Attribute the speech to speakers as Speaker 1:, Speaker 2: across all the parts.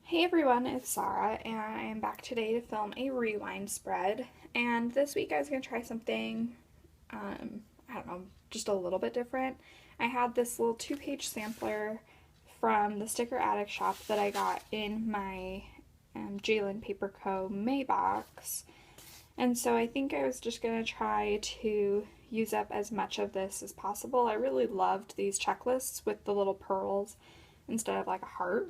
Speaker 1: Hey everyone, it's Sarah, and I am back today to film a rewind spread. And this week I was going to try something, I don't know, just a little bit different. I had this little 2-page sampler from the Sticker Attic shop that I got in my Jalen Paper Co. May box. And so I think I was just going to try to use up as much of this as possible. I really loved these checklists with the little pearls instead of like a heart.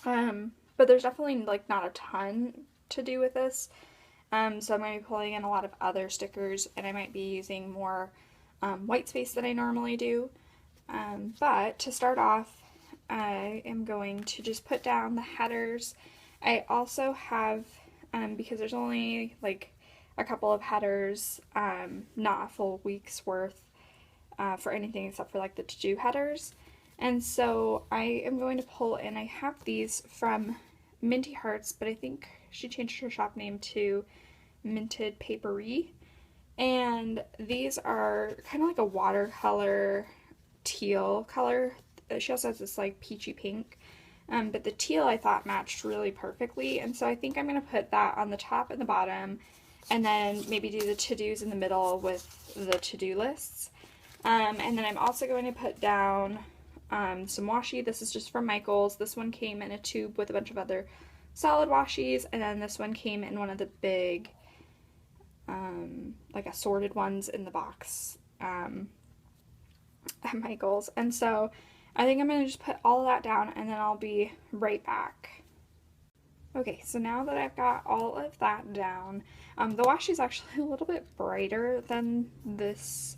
Speaker 1: But there's definitely like not a ton to do with this. So I'm going to be pulling in a lot of other stickers, and I might be using more white space than I normally do. But to start off, I am going to just put down the headers. I also have, because there's only like a couple of headers, not a full week's worth for anything except for like the to-do headers. And so I am going to pull in, I have these from Minty Hearts, but I think she changed her shop name to Minted Paperie. And these are kind of like a watercolor teal color. She also has this like peachy pink. But the teal I thought matched really perfectly. And so I think I'm going to put that on the top and the bottom, and then maybe do the to-dos in the middle with the to-do lists. And then I'm also going to put down some washi. This is just from Michael's. This one came in a tube with a bunch of other solid washies, and then this one came in one of the big like assorted ones in the box at Michael's. And so I think I'm going to just put all of that down, and then I'll be right back. Okay, so now that I've got all of that down, the washi is actually a little bit brighter than this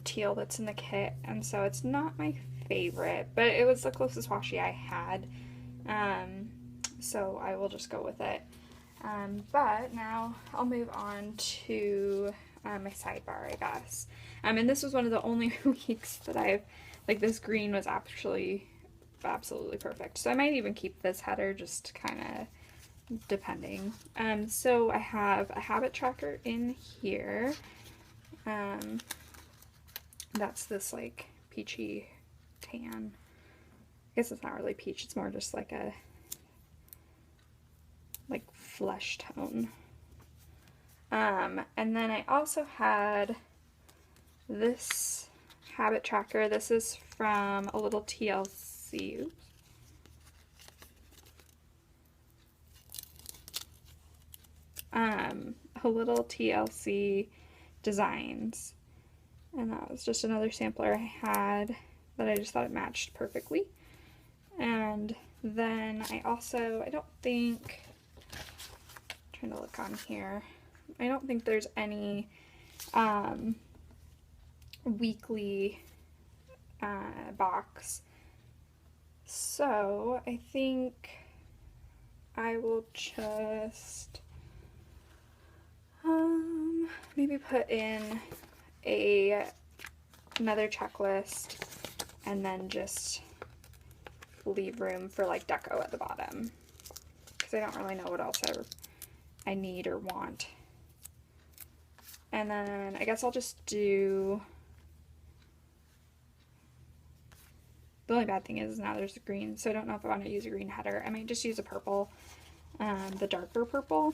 Speaker 1: teal that's in the kit, and so it's not my favorite, but it was the closest washi I had, so I will just go with it. But now I'll move on to my sidebar, I guess. And this was one of the only weeks that I've, like, this green was actually absolutely perfect, so I might even keep this header, just kind of depending. So I have a habit tracker in here. That's this like peachy tan. I guess it's not really peach, it's more just like a like flesh tone. And then I also had this habit tracker. This is from a Little TLC. A Little TLC Designs. And that was just another sampler I had that I just thought it matched perfectly. And then I also, I don't think, I'm trying to look on here, I don't think there's any weekly box. So I think I will just maybe put in another checklist, and then just leave room for like deco at the bottom, because I don't really know what else I need or want. And then I guess I'll just do, the only bad thing is now there's a green, so I don't know if I want to use a green header. I might just use a purple, the darker purple,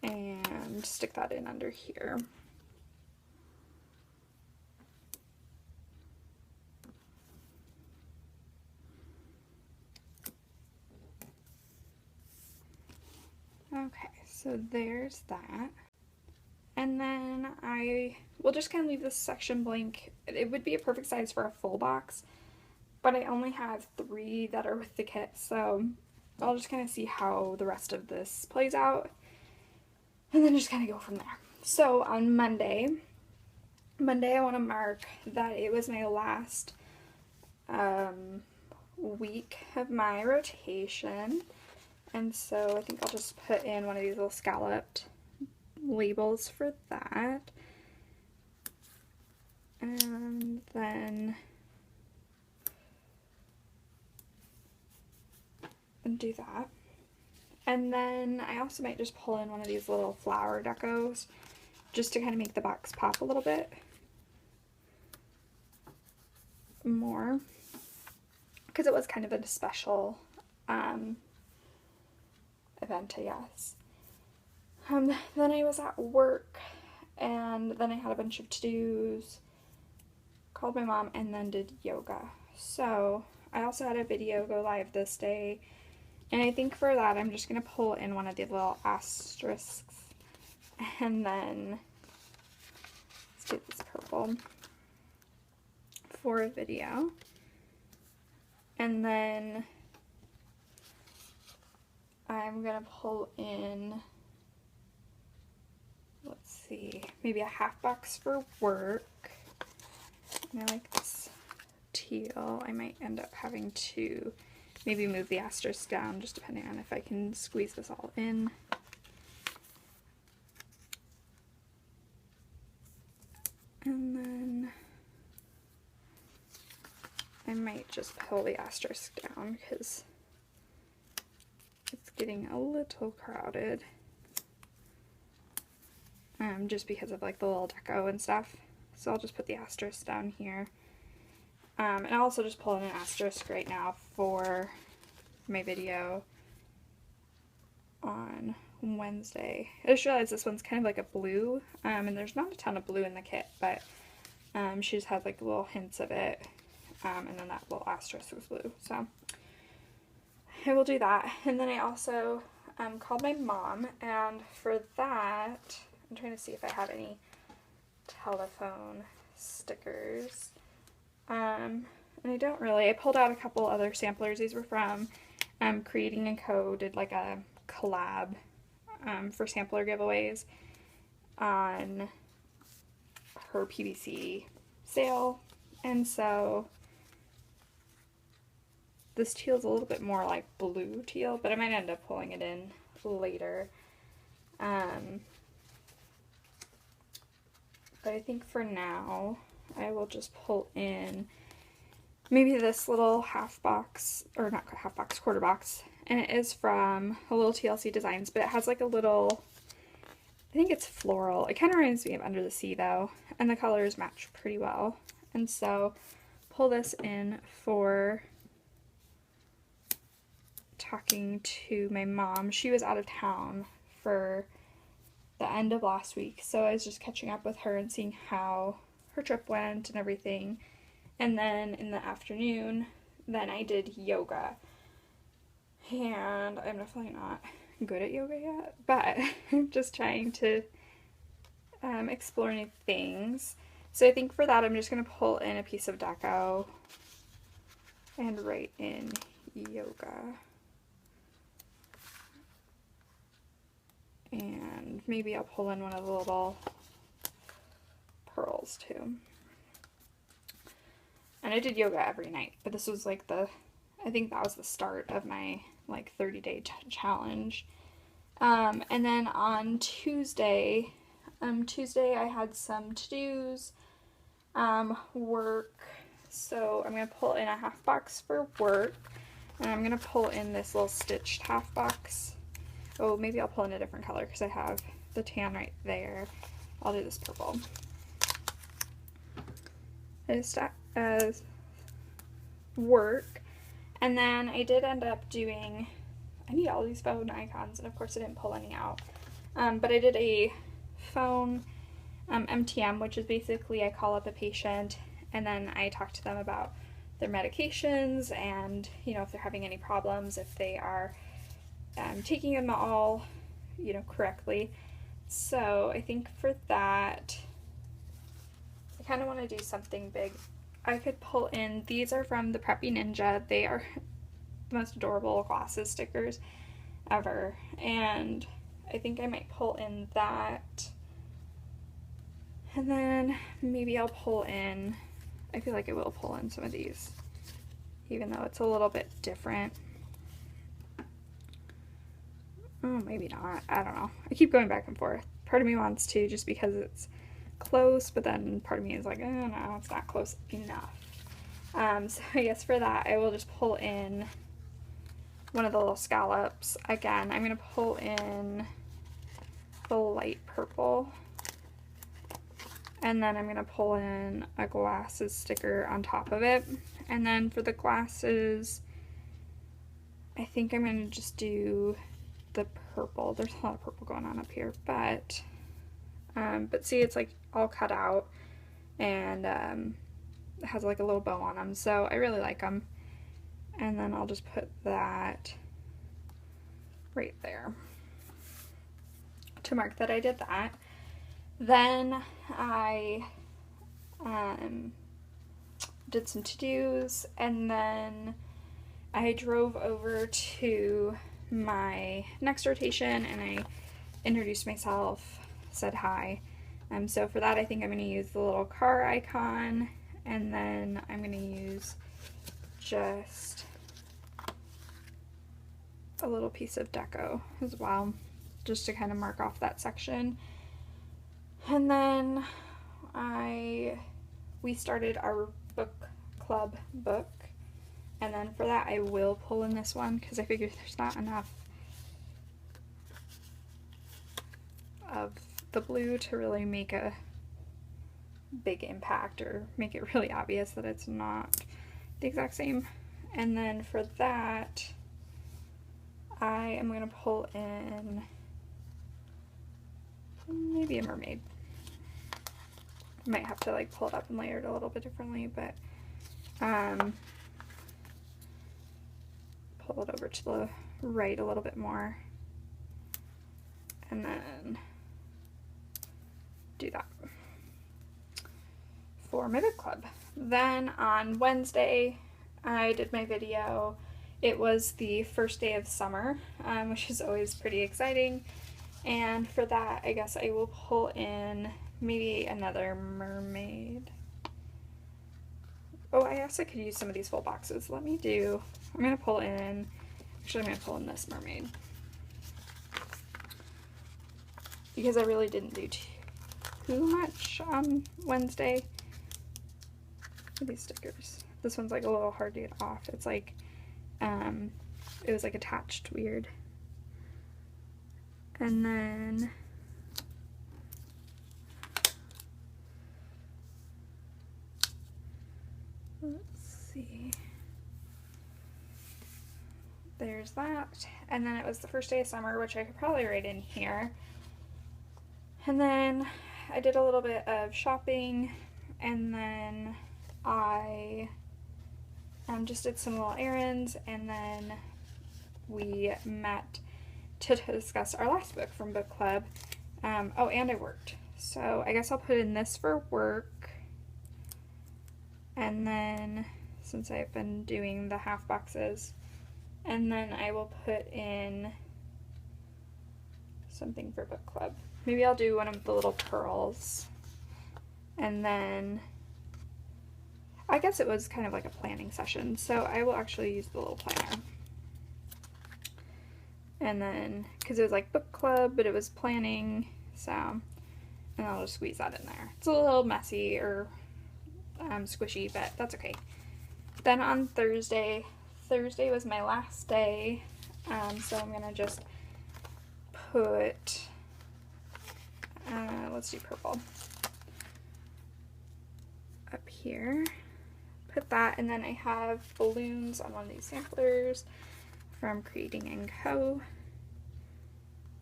Speaker 1: and stick that in under here. Okay, so there's that. And then I will just kind of leave this section blank. It would be a perfect size for a full box, but I only have 3 that are with the kit, so I'll just kind of see how the rest of this plays out, and then just kind of go from there. So on Monday I want to mark that it was my last week of my rotation, and so I think I'll just put in one of these little scalloped labels for that, and then do that. And then I also might just pull in one of these little flower decos just to kind of make the box pop a little bit more. because it was kind of a special event, I guess. Then I was at work, and then I had a bunch of to-dos, called my mom, and then did yoga. So I also had a video go live this day, and I think for that I'm just going to pull in one of the little asterisks, and then let's do this purple for a video. And then I'm going to pull in, let's see, maybe a half box for work. And I like this teal. I might end up having to maybe move the asterisk down, just depending on if I can squeeze this all in. And then I might just pull the asterisk down because it's getting a little crowded. Just because of like the little deco and stuff. So I'll just put the asterisk down here. And I'll also just pull in an asterisk right now for my video on Wednesday. I just realized this one's kind of like a blue, and there's not a ton of blue in the kit, but she just has like little hints of it, and then that little asterisk was blue, so I will do that. And then I also called my mom, and for that, I'm trying to see if I have any telephone stickers. And I don't really. I pulled out a couple other samplers. These were from Creating & Co. Did like a collab for sampler giveaways on her PVC sale. And so this teal is a little bit more like blue teal, but I might end up pulling it in later. But I think for now, I will just pull in maybe this little half box, or not half box, quarter box. And it is from Little TLC Designs, but it has like a little, I think it's floral. It kind of reminds me of Under the Sea though, and the colors match pretty well. And so pull this in for talking to my mom. She was out of town for the end of last week, so I was just catching up with her and seeing how her trip went and everything. And then in the afternoon, then I did yoga. And I'm definitely not good at yoga yet, but I'm just trying to explore new things. So I think for that I'm just going to pull in a piece of deco and write in yoga. And maybe I'll pull in one of the little pearls too. And I did yoga every night, but this was like I think that was the start of my like 30-day challenge. And then on Tuesday I had some to-dos, work. So I'm going to pull in a half box for work, and I'm going to pull in this little stitched half box. Oh, maybe I'll pull in a different color because I have the tan right there. I'll do this purple. As work. And then I did end up doing, I need all these phone icons, and of course I didn't pull any out. But I did a phone MTM, which is basically I call up a patient and then I talk to them about their medications and, you know, if they're having any problems, if they are taking them all, you know, correctly. So I think for that, I kind of want to do something big. I could pull in, these are from the Preppy Ninja. They are the most adorable glasses stickers ever. And I think I might pull in that. And then maybe I'll pull in, I feel like I will pull in some of these, even though it's a little bit different. Oh, maybe not. I don't know. I keep going back and forth. Part of me wants to just because it's close, but then part of me is like, oh no, it's not close enough. So I guess for that, I will just pull in one of the little scallops. Again, I'm going to pull in the light purple. And then I'm going to pull in a glasses sticker on top of it. And then for the glasses, I think I'm going to just do the purple. There's a lot of purple going on up here, but see, it's like all cut out, and it has like a little bow on them, so I really like them. And then I'll just put that right there to mark that I did that. Then I did some to-dos, and then I drove over to my next rotation and I introduced myself, said hi. So for that, I think I'm going to use the little car icon, and then I'm going to use just a little piece of deco as well, just to kind of mark off that section. And then we started our book club book, and then for that I will pull in this one because I figured there's not enough of the blue to really make a big impact or make it really obvious that it's not the exact same. And then for that, I am going to pull in maybe a mermaid. I might have to like pull it up and layer it a little bit differently, but pull it over to the right a little bit more, and then do that for my book club. Then on Wednesday, I did my video. It was the first day of summer, which is always pretty exciting. And for that, I guess I will pull in maybe another mermaid. Oh, I guess I could use some of these full boxes. I'm going to pull in, actually I'm going to pull in this mermaid, because I really didn't do too much on Wednesday. These stickers. This one's like a little hard to get off. It's like, it was like attached weird. And then let's see. There's that. And then it was the first day of summer, which I could probably write in here. And then I did a little bit of shopping, and then I just did some little errands, and then we met to discuss our last book from book club. Oh, and I worked. So I guess I'll put in this for work. And then, since I've been doing the half boxes, and then I will put in something for book club. Maybe I'll do one of the little pearls. And then I guess it was kind of like a planning session, so I will actually use the little planner. And then, because it was like book club, but it was planning, so, and I'll just squeeze that in there. It's a little messy or squishy, but that's okay. Then on Thursday was my last day, so I'm gonna just put, let's do purple up here. Put that, and then I have balloons on one of these samplers from Creating & Co.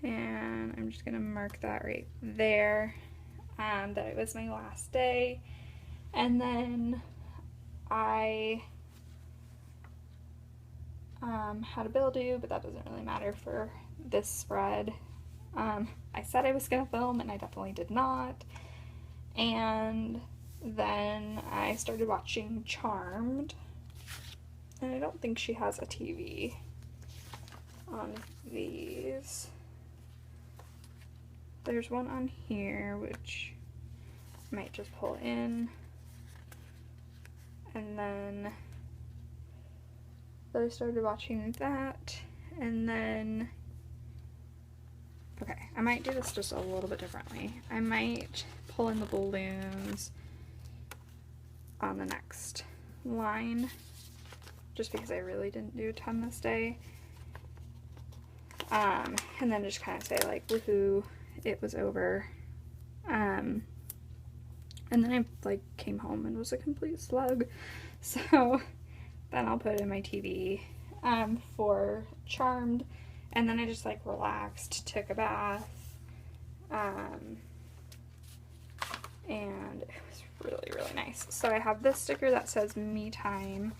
Speaker 1: And I'm just gonna mark that right there, that it was my last day. And then I had a bill due, but that doesn't really matter for this spread. I said I was gonna film, and I definitely did not. And then I started watching Charmed, and I don't think she has a TV on these. There's one on here, which I might just pull in, and then I started watching that, and then, okay, I might do this just a little bit differently. I might pull in the balloons on the next line, just because I really didn't do a ton this day. And then just kind of say like, woohoo, it was over. And then I like came home and was a complete slug. So then I'll put it in my TV for Charmed, and then I just like relaxed, took a bath, and it was really, really nice. So I have this sticker that says me time,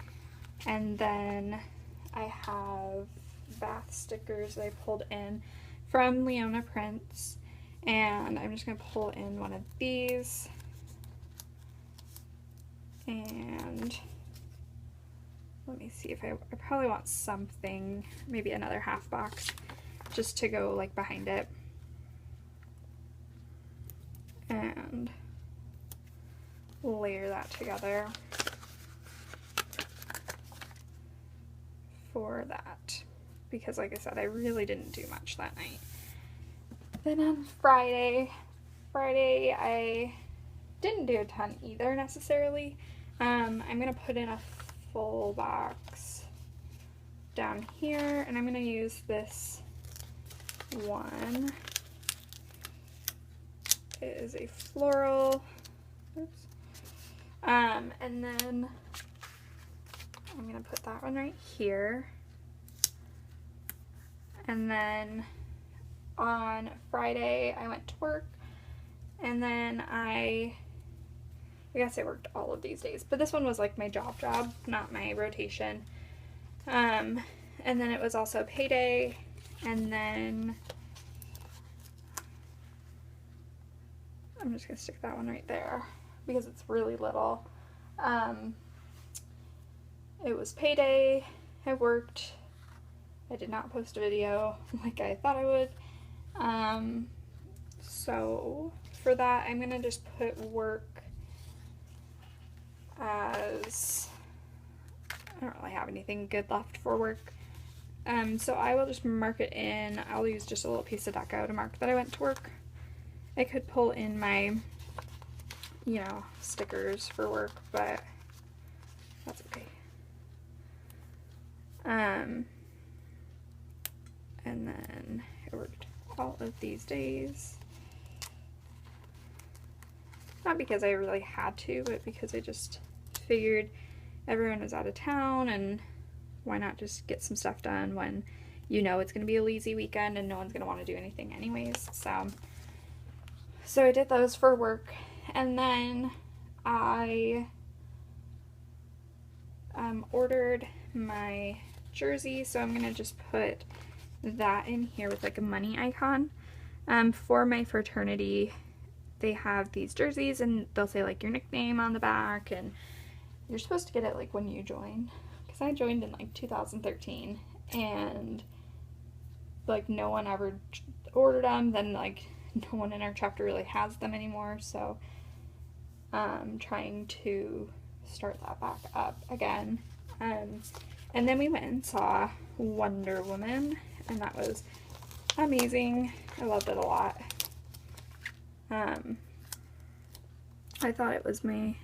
Speaker 1: and then I have bath stickers that I pulled in from Leona Prints, and I'm just going to pull in one of these, and let me see if I probably want something, maybe another half box, just to go like behind it, and layer that together for that, because like I said, I really didn't do much that night. Then on Friday I didn't do a ton either necessarily. I'm gonna put in a full box down here, and I'm gonna use this one. It is a floral, oops. And then I'm gonna put that one right here. And then on Friday I went to work, and then I guess I worked all of these days, but this one was like my job, not my rotation. And then it was also payday, and then I'm just gonna stick that one right there because it's really little. It was payday, I worked, I did not post a video like I thought I would. So for that, I'm gonna just put work as, I don't really have anything good left for work. So I will just mark it in. I'll use just a little piece of deco to mark that I went to work. I could pull in my, you know, stickers for work, but that's okay. And then I worked all of these days. Not because I really had to, but because I just figured everyone was out of town, and why not just get some stuff done when you know it's going to be a lazy weekend and no one's going to want to do anything anyways. So I did those for work, and then I ordered my jersey, so I'm going to just put that in here with like a money icon. For my fraternity, they have these jerseys, and they'll say like your nickname on the back, and you're supposed to get it like when you join, because I joined in like 2013, and like no one ever ordered them. Then like no one in our chapter really has them anymore, so I'm trying to start that back up again. And then we went and saw Wonder Woman, and that was amazing. I loved it a lot. I thought it was my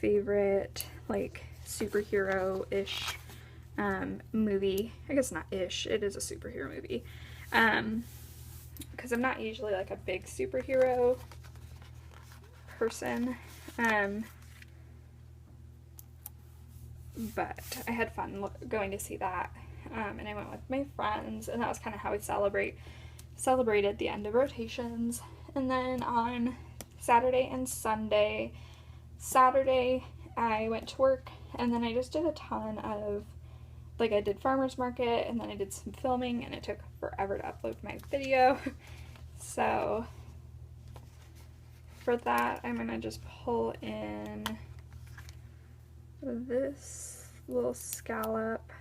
Speaker 1: favorite like superhero-ish movie. I guess not ish, it is a superhero movie. Because I'm not usually like a big superhero person. But I had fun going to see that. And I went with my friends, and that was kind of how we celebrated the end of rotations. And then on Saturday and Sunday, Saturday I went to work, and then I just did a ton of, like, I did farmer's market, and then I did some filming, and it took forever to upload my video. So for that, I'm gonna just pull in this little scallop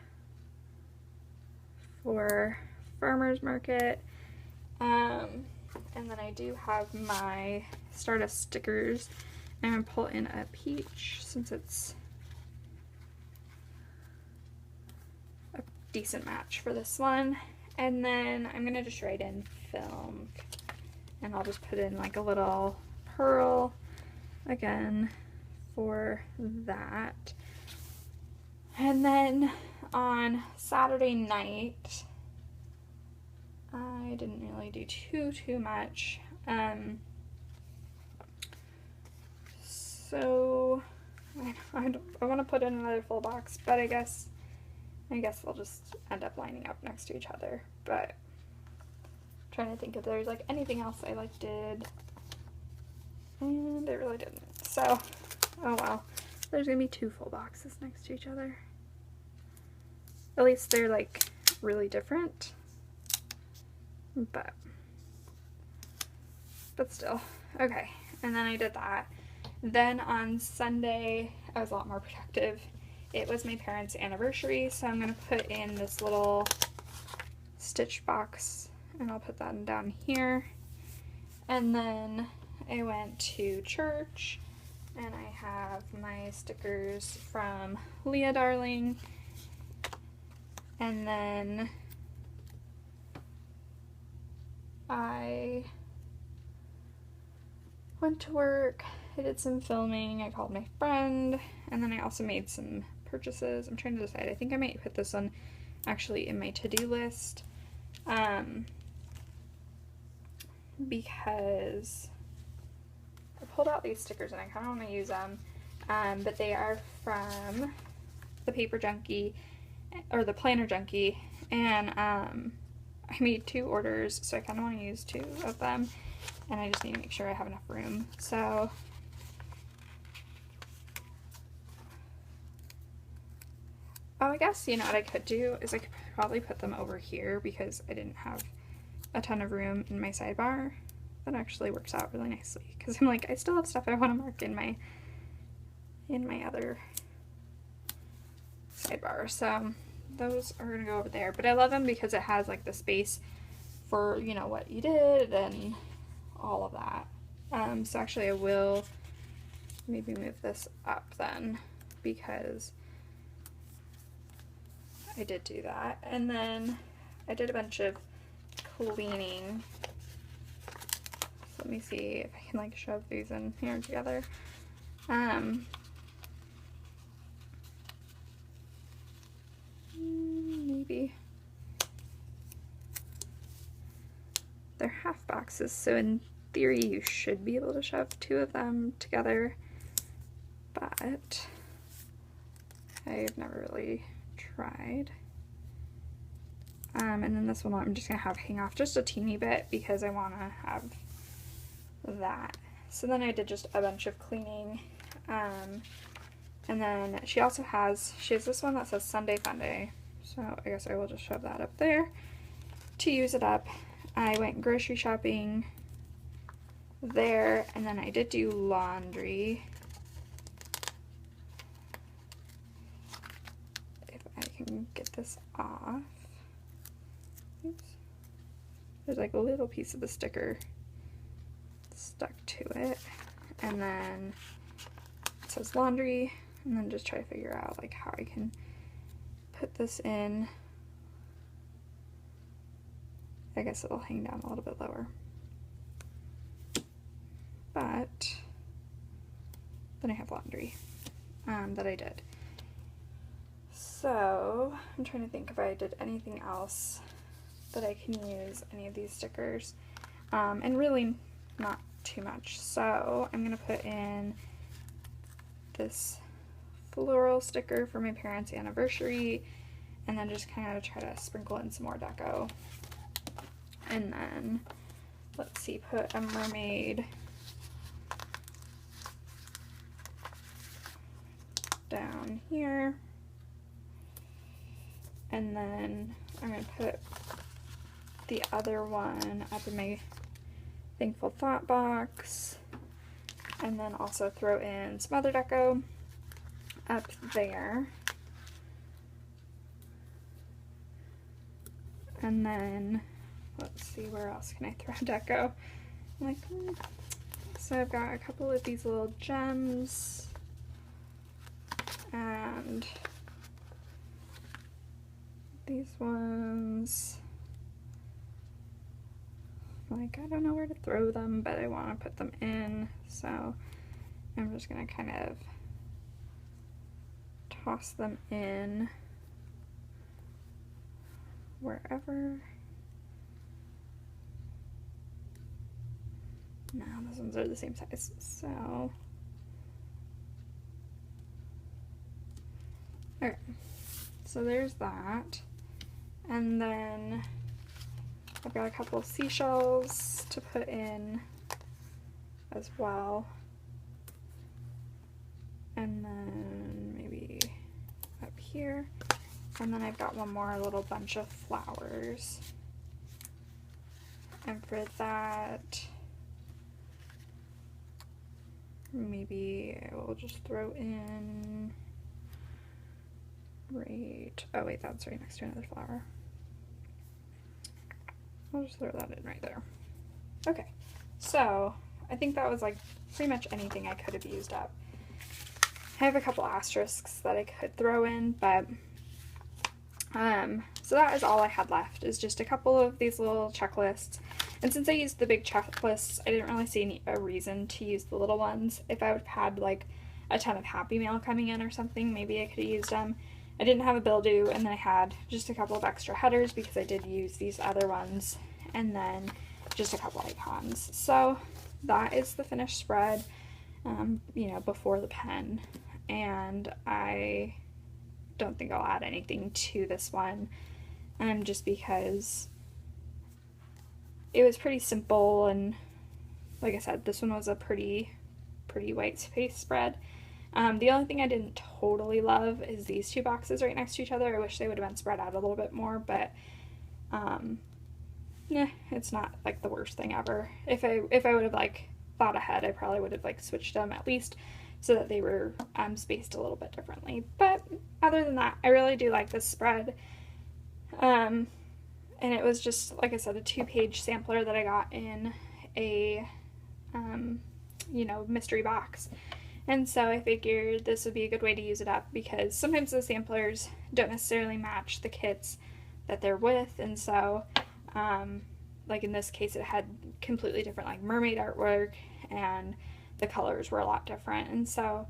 Speaker 1: for farmer's market. And then I do have my Stardust stickers. I'm going to pull in a peach since it's a decent match for this one. And then I'm going to just write in film, and I'll just put in like a little pearl again for that. And then on Saturday night, I didn't really do too much. So I want to put in another full box, but I guess they'll just end up lining up next to each other. But I'm trying to think if there's like anything else I like did, and I really didn't. So, oh well, there's gonna be 2 full boxes next to each other. At least they're like really different, but still. Okay, and then I did that. Then on Sunday, I was a lot more productive. It was my parents' anniversary, so I'm going to put in this little stitch box, and I'll put that down here. And then I went to church, and I have my stickers from Leigha Darling. And then I went to work, I did some filming, I called my friend, and then I also made some purchases. I'm trying to decide. I think I might put this one actually in my to-do list, because I pulled out these stickers and I kind of want to use them, but they are from the Paper Junkie, or the Planner Junkie, and I made 2 orders, so I kind of want to use 2 of them, and I just need to make sure I have enough room. So I guess, you know, what I could do is I could probably put them over here because I didn't have a ton of room in my sidebar. That actually works out really nicely because I'm like, I still have stuff I want to mark in my other sidebar. So those are gonna go over there, but I love them because it has like the space for, you know, what you did and all of that. So actually I will maybe move this up then, because I did do that. And then I did a bunch of cleaning. So let me see if I can like shove these in here together. Maybe. They're half boxes, so in theory you should be able to shove 2 of them together, but I've never really tried. And then this one I'm just gonna have hang off just a teeny bit because I want to have that. So then I did just a bunch of cleaning, and then she has this one that says Sunday Funday, so I guess I will just shove that up there to use it up. I went grocery shopping there, and then I did do laundry. If I can get this off. Oops. There's like a little piece of the sticker stuck to it. And then it says laundry, and then just try to figure out like how I can put this in. I guess it'll hang down a little bit lower. But then I have laundry that I did. So I'm trying to think if I did anything else that I can use any of these stickers, and really not too much. So I'm gonna put in this floral sticker for my parents' anniversary, and then just kind of try to sprinkle in some more deco. And then let's see, put a mermaid down here, and then I'm going to put the other one up in my Thankful Thought box, and then also throw in some other deco up there. And then let's see, where else can I throw deco? I'm like, so I've got a couple of these little gems, and these ones, like, I don't know where to throw them, but I want to put them in, so I'm just gonna kind of toss them in wherever. No, those ones are the same size, so Okay, so there's that. And then I've got a couple of seashells to put in as well. And then maybe up here. And then I've got one more little bunch of flowers. And for that, maybe I will just throw in right, oh wait, that's right next to another flower. I'll just throw that in right there. Okay, so I think that was like pretty much anything I could have used up. I have a couple asterisks that I could throw in, but so that is all I had left, is just a couple of these little checklists. And since I used the big checklists, I didn't really see a reason to use the little ones. If I would have had like a ton of Happy Mail coming in or something, maybe I could have used them. I didn't have a bill due, and then I had just a couple of extra headers because I did use these other ones, and then just a couple icons. So that is the finished spread, you know, before the pen. And I don't think I'll add anything to this one, just because it was pretty simple, and like I said, this one was a pretty white space spread. The only thing I didn't totally love is these two boxes right next to each other. I wish they would have been spread out a little bit more, but yeah, it's not like the worst thing ever. If I would have like thought ahead, I probably would have like switched them at least so that they were spaced a little bit differently. But other than that, I really do like this spread. And it was just, like I said, a 2-page sampler that I got in a you know, mystery box. And so I figured this would be a good way to use it up, because sometimes the samplers don't necessarily match the kits that they're with, and so like in this case it had completely different like mermaid artwork, and the colors were a lot different, and so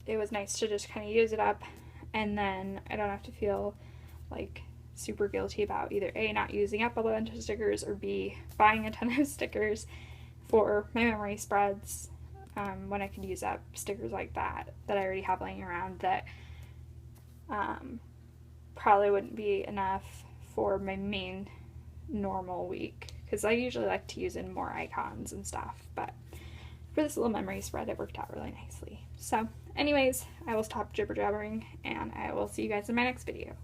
Speaker 1: it was nice to just kind of use it up, and then I don't have to feel like super guilty about either A, not using up a bunch of stickers, or B, buying a ton of stickers for my memory spreads, when I could use up stickers like that I already have laying around that probably wouldn't be enough for my main normal week, because I usually like to use in more icons and stuff, but for this little memory spread it worked out really nicely. So anyways, I will stop jibber jabbering, and I will see you guys in my next video.